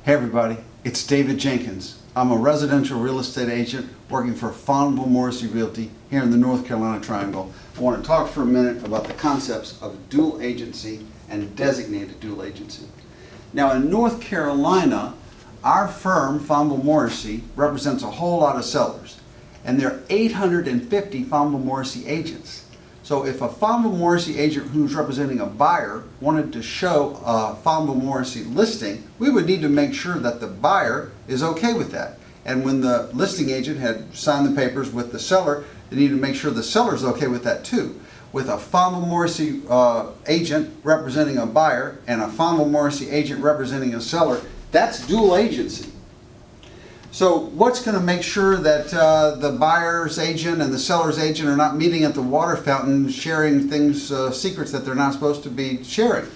Hey everybody, it's David Jenkins. I'm a residential real estate agent working for Fondable Morrissey Realty here in the North Carolina Triangle. I want to talk for a minute about the concepts of dual agency and designated dual agency. Now in North Carolina, our firm, Fondable Morrissey, represents a whole lot of sellers, and there are 850 Fondable Morrissey agents. So if a Fondable Morrissey agent who's representing a buyer wanted to show a Fondable Morrissey listing, we would need to make sure that the buyer is okay with that. And when the listing agent had signed the papers with the seller, they need to make sure the seller is okay with that too. With a Fondable Morrissey agent representing a buyer and a Fondable Morrissey agent representing a seller, that's dual agency. So what's going to make sure that the buyer's agent and the seller's agent are not meeting at the water fountain sharing things, secrets that they're not supposed to be sharing?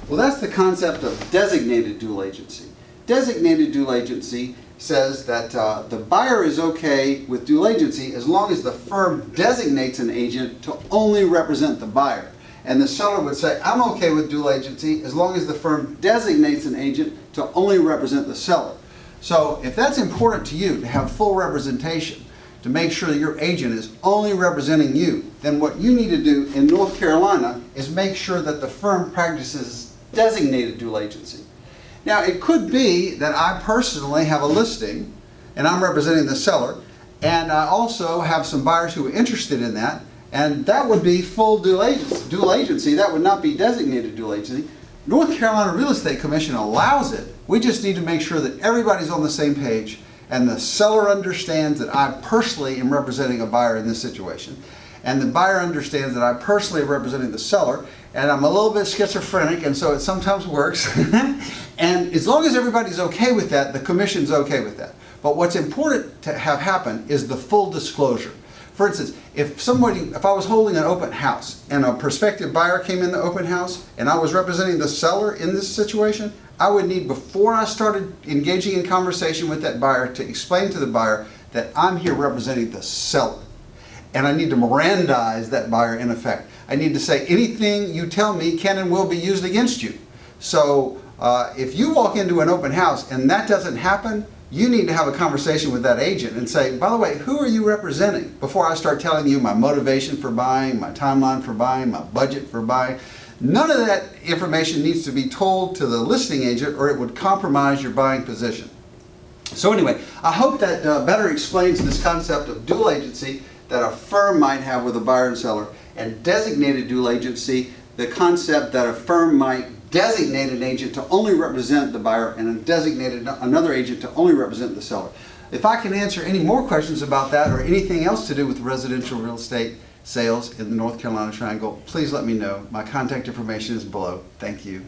Well, that's the concept of designated dual agency. Designated dual agency says that the buyer is okay with dual agency as long as the firm designates an agent to only represent the buyer. And the seller would say, I'm okay with dual agency as long as the firm designates an agent to only represent the seller. So if that's important to you, to have full representation, to make sure that your agent is only representing you, then what you need to do in North Carolina is make sure that the firm practices designated dual agency. Now it could be that I personally have a listing and I'm representing the seller, and I also have some buyers who are interested in that, and that would be full dual agency. That would not be designated dual agency. North Carolina Real Estate Commission allows it. We just need to make sure that everybody's on the same page and the seller understands that I personally am representing a buyer in this situation, and the buyer understands that I personally am representing the seller, and I'm a little bit schizophrenic and so it sometimes works. And as long as everybody's okay with that, the commission's okay with that. But what's important to have happen is the full disclosure. For instance, if I was holding an open house and a prospective buyer came in the open house and I was representing the seller in this situation, I would need, before I started engaging in conversation with that buyer, to explain to the buyer that I'm here representing the seller. And I need to Mirandize that buyer in effect. I need to say, anything you tell me can and will be used against you. So if you walk into an open house and that doesn't happen, you need to have a conversation with that agent and say, by the way, who are you representing? Before I start telling you my motivation for buying, my timeline for buying, my budget for buying. None of that information needs to be told to the listing agent or it would compromise your buying position. So anyway, I hope that better explains this concept of dual agency that a firm might have with a buyer and seller, and designated dual agency, the concept that a firm might designate an agent to only represent the buyer and designated another agent to only represent the seller. If I can answer any more questions about that or anything else to do with residential real estate sales in the North Carolina Triangle, please let me know. My contact information is below. Thank you.